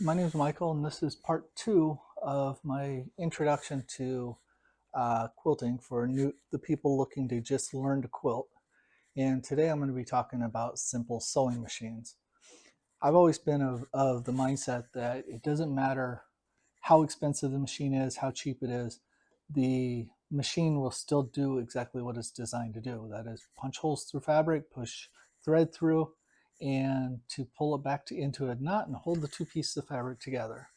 My name is Michael, and this is part two of my introduction to quilting for the people looking to just learn to quilt. And today I'm going to be talking about simple sewing machines. I've always been of the mindset that it doesn't matter how expensive the machine is, how cheap it is, the machine will still do exactly what it's designed to do. That is, punch holes through fabric, push thread through, and to pull it back into a knot and hold the two pieces of fabric together.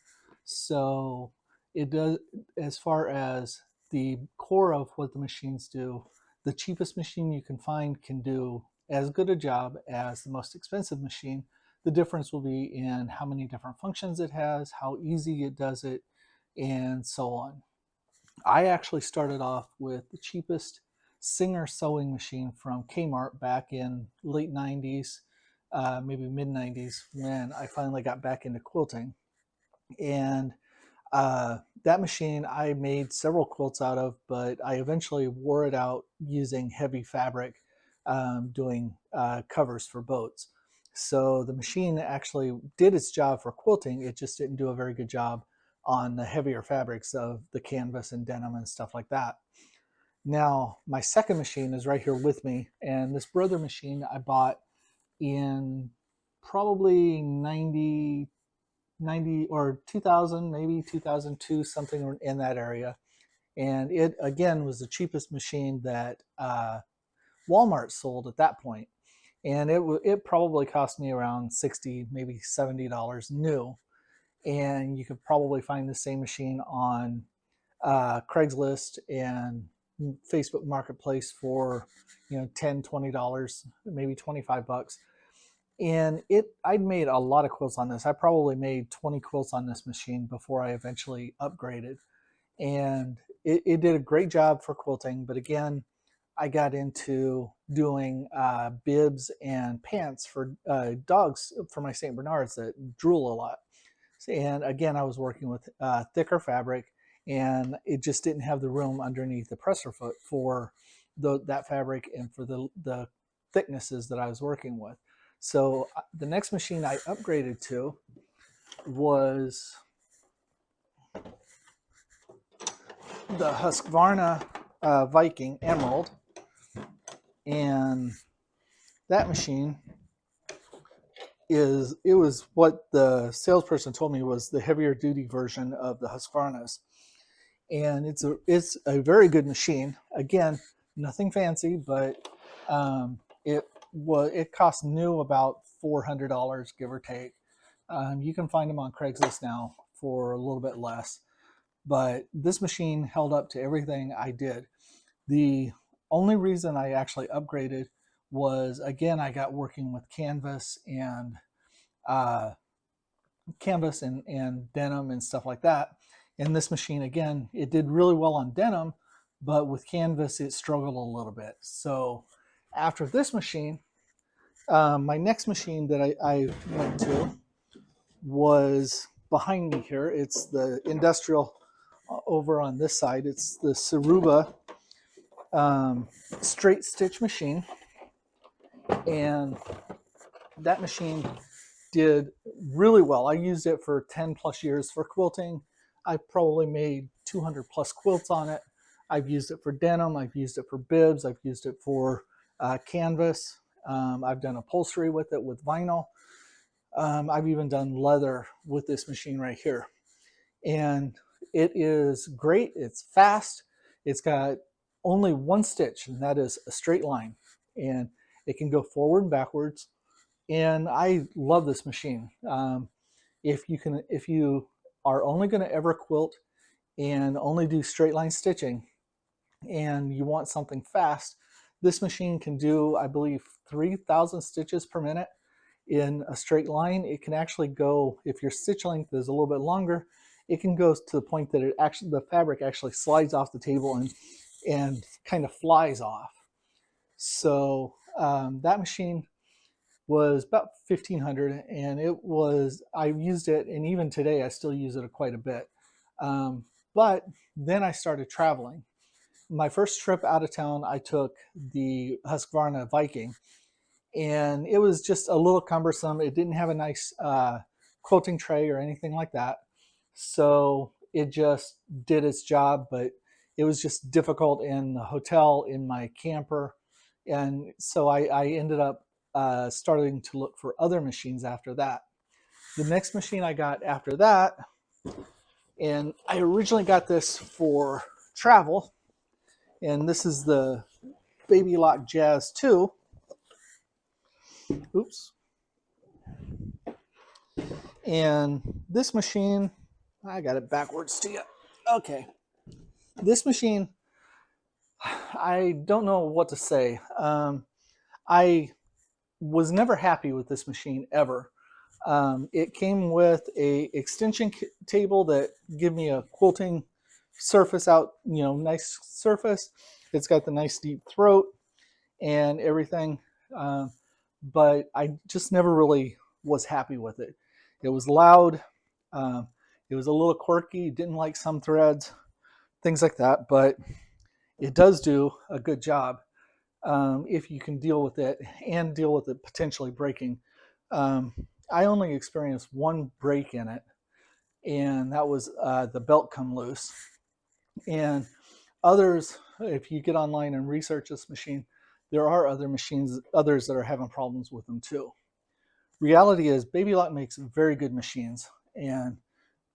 So it does, as far as the core of what the machines do, the cheapest machine you can find can do as good a job as the most expensive machine. The difference will be in how many different functions it has, how easy it does it, and so on. I actually started off with the cheapest Singer sewing machine from Kmart back in late 90s, maybe mid 90s, when I finally got back into quilting. And that machine I made several quilts out of, but I eventually wore it out using heavy fabric, doing covers for boats. So the machine actually did its job for quilting. It just didn't do a very good job on the heavier fabrics of the canvas and denim and stuff like that. Now, my second machine is right here with me, and this Brother machine I bought in probably 90 or 2000, maybe 2002, something in that area. And it again was the cheapest machine that Walmart sold at that point. And it probably cost me around 60, maybe $70 new. And you could probably find the same machine on Craigslist and Facebook Marketplace for, $10, $20, maybe 25 bucks. And I'd made a lot of quilts on this. I probably made 20 quilts on this machine before I eventually upgraded. And it did a great job for quilting. But again, I got into doing bibs and pants for dogs for my St. Bernards that drool a lot. And again, I was working with thicker fabric, and it just didn't have the room underneath the presser foot for that fabric and for the thicknesses that I was working with. So the next machine I upgraded to was the Husqvarna Viking Emerald, and that machine it was what the salesperson told me was the heavier duty version of the Husqvarnas, and it's a very good machine. Again, nothing fancy, but it cost new about $400, give or take. You can find them on Craigslist now for a little bit less, but this machine held up to everything I did. The only reason I actually upgraded was, again, I got working with uh, canvas and denim and stuff like that. And this machine, again, it did really well on denim, but with canvas, it struggled a little bit. So after this machine, my next machine that I went to was behind me here. It's the industrial over on this side. It's the Saruba straight stitch machine. And that machine did really well. I used it for 10 plus years for quilting. I probably made 200 plus quilts on it. I've used it for denim. I've used it for bibs. I've used it for canvas. I've done upholstery with it with vinyl. I've even done leather with this machine right here. And it is great. It's fast. It's got only one stitch, and that is a straight line. And it can go forward and backwards. And I love this machine. If you are only going to ever quilt and only do straight line stitching, and you want something fast, this machine can do, I believe, 3,000 stitches per minute in a straight line. It can actually go, if your stitch length is a little bit longer, it can go to the point that the fabric actually slides off the table and kind of flies off. So that machine was about 1,500, and I used it, and even today I still use it quite a bit. But then I started traveling. My first trip out of town, I took the Husqvarna Viking, and it was just a little cumbersome. It didn't have a nice quilting tray or anything like that. So it just did its job, but it was just difficult in the hotel, in my camper. And so I ended up starting to look for other machines after that. The next machine I got after that, and I originally got this for travel, and this is the Baby Lock Jazz 2. Oops. And this machine, I got it backwards to you. Okay. This machine, I don't know what to say. I was never happy with this machine ever. It came with a extension table that give me a quilting surface out, nice surface. It's got the nice deep throat and everything. Um, but I just never really was happy with it. It was loud. Um, it was a little quirky. Didn't like some threads, things like that. But it does do a good job if you can deal with it and deal with it potentially breaking. Um, I only experienced one break in it, and that was the belt come loose. And others, if you get online and research this machine, there are other machines, others that are having problems with them too. Reality is, Baby Lock makes very good machines, and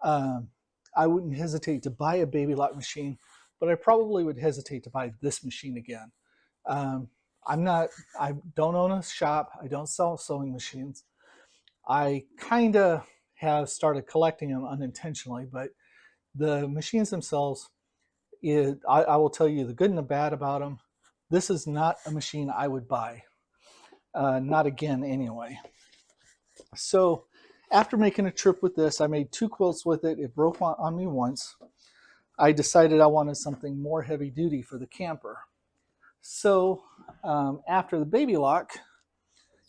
um, I wouldn't hesitate to buy a Baby Lock machine, but I probably would hesitate to buy this machine again. Um, I don't own a shop. I don't sell sewing machines. I kind of have started collecting them unintentionally, but the machines themselves, I will tell you the good and the bad about them. This is not a machine I would buy, not again anyway. So after making a trip with this, I made 2 quilts with it. It broke on me once. I decided I wanted something more heavy duty for the camper. So after the Baby Lock,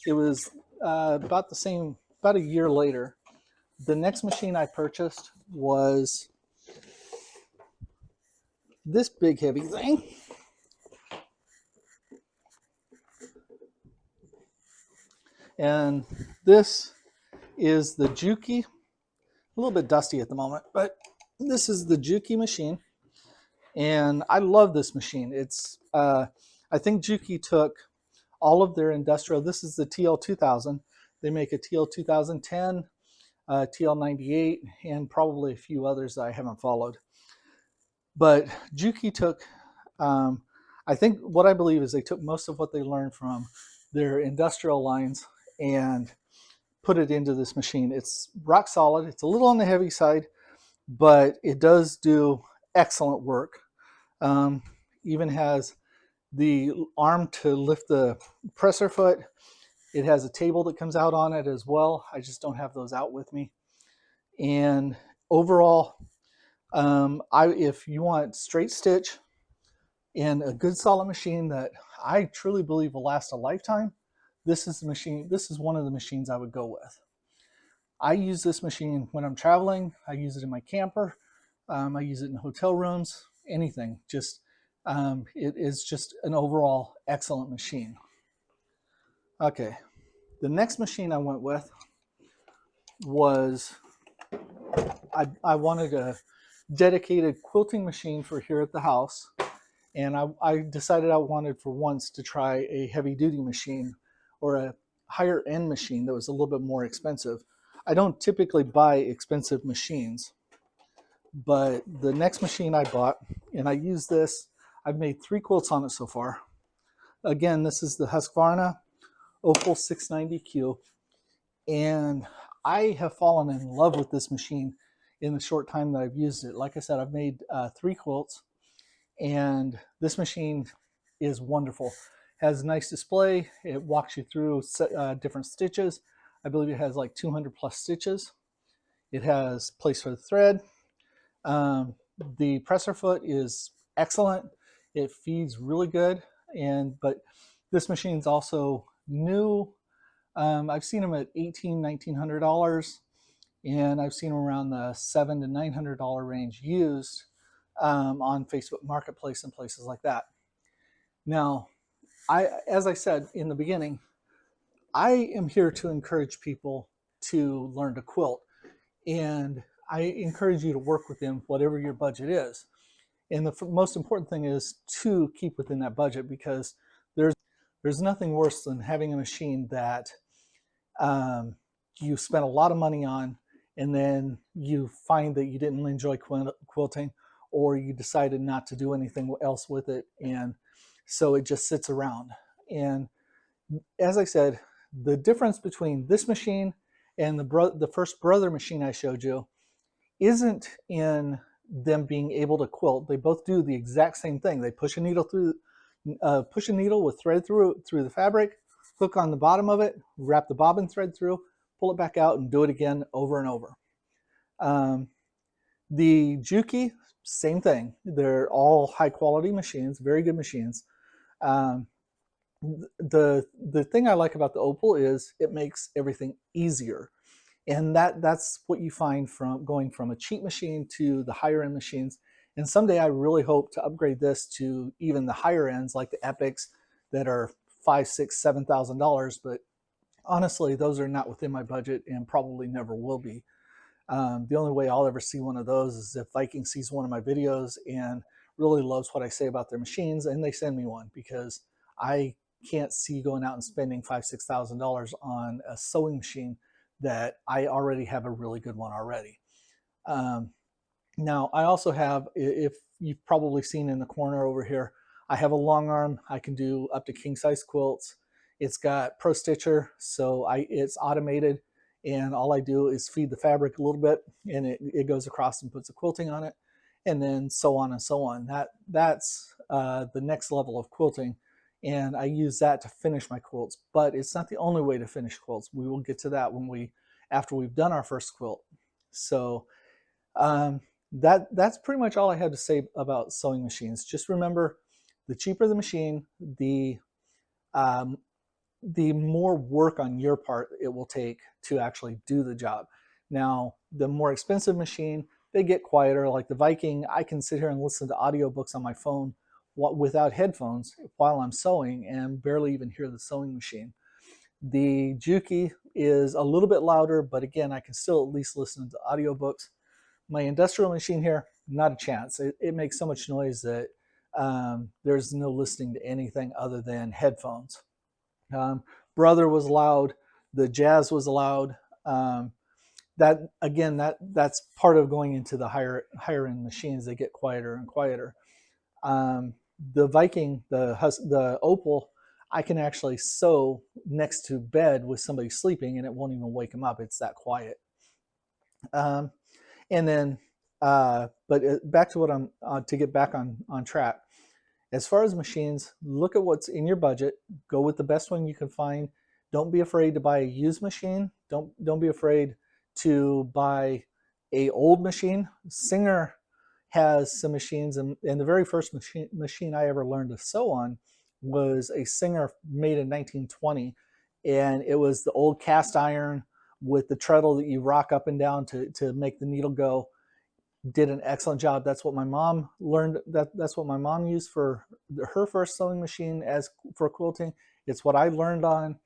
it was about a year later. The next machine I purchased was this big heavy thing. And this is the Juki. A little bit dusty at the moment, but this is the Juki machine. And I love this machine. I think Juki took all of their industrial, this is the TL2000. They make a TL2010, TL98, and probably a few others that I haven't followed. But Juki took, I think what I believe is they took most of what they learned from their industrial lines and put it into this machine. It's rock solid. It's a little on the heavy side, but it does do excellent work. Even has the arm to lift the presser foot. It has a table that comes out on it as well. I just don't have those out with me. And overall, if you want straight stitch and a good solid machine that I truly believe will last a lifetime, this is the machine. This is one of the machines I would go with. I use this machine when I'm traveling. I use it in my camper. I use it in hotel rooms, anything. It is just an overall excellent machine. Okay, the next machine I went with was I wanted a dedicated quilting machine for here at the house. And I decided I wanted for once to try a heavy duty machine or a higher end machine that was a little bit more expensive. I don't typically buy expensive machines, but the next machine I bought, and I use this, I've made 3 quilts on it so far. Again, this is the Husqvarna Opal 690Q, and I have fallen in love with this machine in the short time that I've used it. Like I said, I've made 3 quilts, and this machine is wonderful. Has a nice display. It walks you through different stitches. I believe it has like 200 plus stitches. It has place for the thread. The presser foot is excellent. It feeds really good. But this machine's also new. I've seen them at $1,900, and I've seen them around the $700 to $900 range used on Facebook Marketplace and places like that. Now, as I said in the beginning, I am here to encourage people to learn to quilt. And I encourage you to work within whatever your budget is. And the most important thing is to keep within that budget, because there's nothing worse than having a machine that um, you spent a lot of money on, and then you find that you didn't enjoy quilting, or you decided not to do anything else with it, and so it just sits around. And as I said, the difference between this machine and the first brother machine I showed you isn't in them being able to quilt. They both do the exact same thing. They push a needle with thread through the fabric, hook on the bottom of it, wrap the bobbin thread through, pull it back out, and do it again over and over. Um, the Juki, same thing. They're all high quality machines, very good machines. Um, the thing I like about the Opal is it makes everything easier. And that's what you find from going from a cheap machine to the higher end machines. And someday I really hope to upgrade this to even the higher ends, like the Epics that are $5, $6, $7,000. But honestly, those are not within my budget and probably never will be. The only way I'll ever see one of those is if Viking sees one of my videos and really loves what I say about their machines, and they send me one, because I can't see going out and spending $5,000, $6,000 on a sewing machine that I already have a really good one already. Um, Now, I also have, if you've probably seen in the corner over here, I have a long arm. I can do up to king size quilts. It's got Pro Stitcher, so it's automated, and all I do is feed the fabric a little bit, and it goes across and puts a quilting on it, and then so on and so on. That's the next level of quilting, and I use that to finish my quilts. But it's not the only way to finish quilts. We will get to that after we've done our first quilt. So um, that's pretty much all I had to say about sewing machines. Just remember, the cheaper the machine, um, the more work on your part it will take to actually do the job. Now, the more expensive machine, they get quieter. Like the Viking, I can sit here and listen to audiobooks on my phone without headphones while I'm sewing and barely even hear the sewing machine. The Juki is a little bit louder, but again, I can still at least listen to audiobooks. My industrial machine here, not a chance. It makes so much noise that there's no listening to anything other than headphones. Brother was loud. The Jazz was loud. That again, that's part of going into the higher end machines. They get quieter and quieter. Um, the Viking, the Opal, I can actually sew next to bed with somebody sleeping, and it won't even wake them up. It's that quiet. Um, and then, but back to what I'm to get back on track. As far as machines, look at what's in your budget. Go with the best one you can find. Don't be afraid to buy a used machine. Don't be afraid to buy a old machine. Singer has some machines, and the very first machine I ever learned to sew on was a Singer made in 1920, and it was the old cast iron with the treadle that you rock up and down to make the needle go. Did an excellent job. That's what my mom learned. That's what my mom used for her first sewing machine as for quilting. It's what I learned on,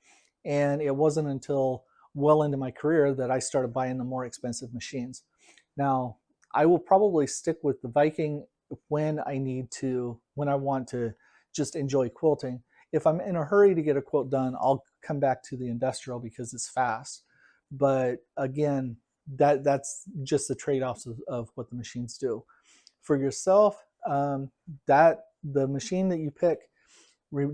and it wasn't until well into my career that I started buying the more expensive machines. Now, I will probably stick with the Viking when I want to just enjoy quilting. If I'm in a hurry to get a quilt done, I'll come back to the industrial because it's fast. But again, that's just the trade-offs of what the machines do. For yourself, that the machine that you pick,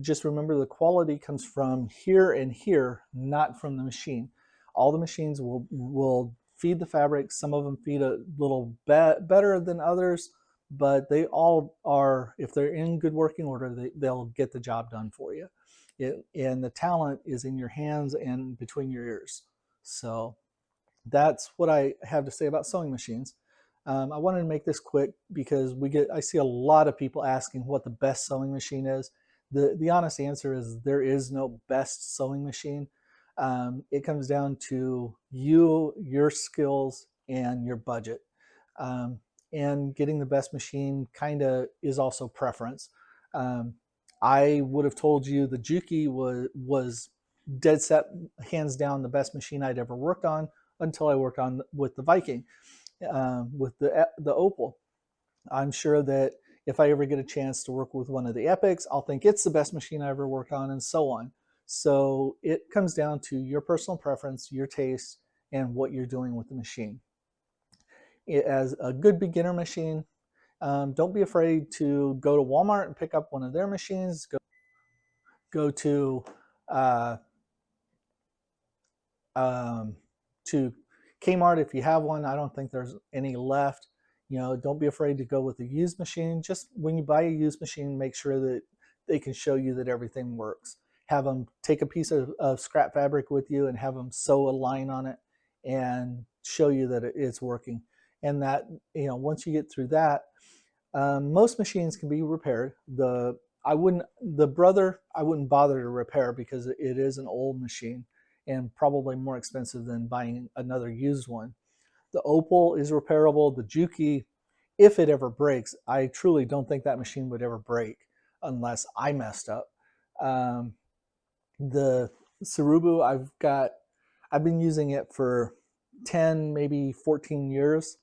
just remember the quality comes from here and here, not from the machine. All the machines will feed the fabric. Some of them feed a little better than others, but they all are, if they're in good working order, they'll get the job done for you. And the talent is in your hands and between your ears. So that's what I have to say about sewing machines. I wanted to make this quick because I see a lot of people asking what the best sewing machine is. The honest answer is there is no best sewing machine. It comes down to your skills, and your budget. Um, and getting the best machine kind of is also preference. Um, I would have told you the Juki was dead set, hands down, the best machine I'd ever worked on until I worked on with the Viking, with the Opal. I'm sure that if I ever get a chance to work with one of the Epics, I'll think it's the best machine I ever worked on, and so on. So it comes down to your personal preference, your taste, and what you're doing with the machine. As a good beginner machine, don't be afraid to go to Walmart and pick up one of their machines. Go uh, um, to Kmart if you have one. I don't think there's any left. You know, don't be afraid to go with a used machine. Just when you buy a used machine, make sure that they can show you that everything works. Have them take a piece of scrap fabric with you and have them sew a line on it and show you that it's working. And that, you know, once you get through that, most machines can be repaired. The Brother I wouldn't bother to repair because it is an old machine and probably more expensive than buying another used one. The Opal is repairable. The Juki, if it ever breaks, I truly don't think that machine would ever break unless I messed up. Um, the Surubu, I've been using it for 10, maybe 14 years,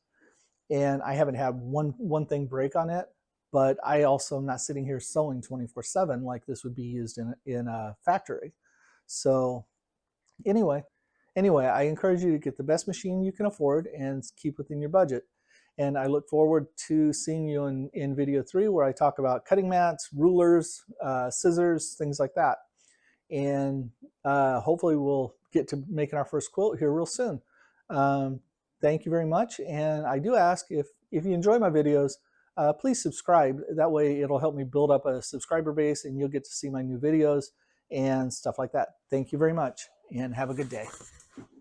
and I haven't had one thing break on it. But I also am not sitting here sewing 24/7 like this would be used in a factory. So anyway, I encourage you to get the best machine you can afford and keep within your budget. And I look forward to seeing you in video 3, where I talk about cutting mats, rulers, scissors, things like that. And hopefully we'll get to making our first quilt here real soon. Um, Thank you very much. And I do ask, if you enjoy my videos, please subscribe. That way it'll help me build up a subscriber base and you'll get to see my new videos and stuff like that. Thank you very much and have a good day.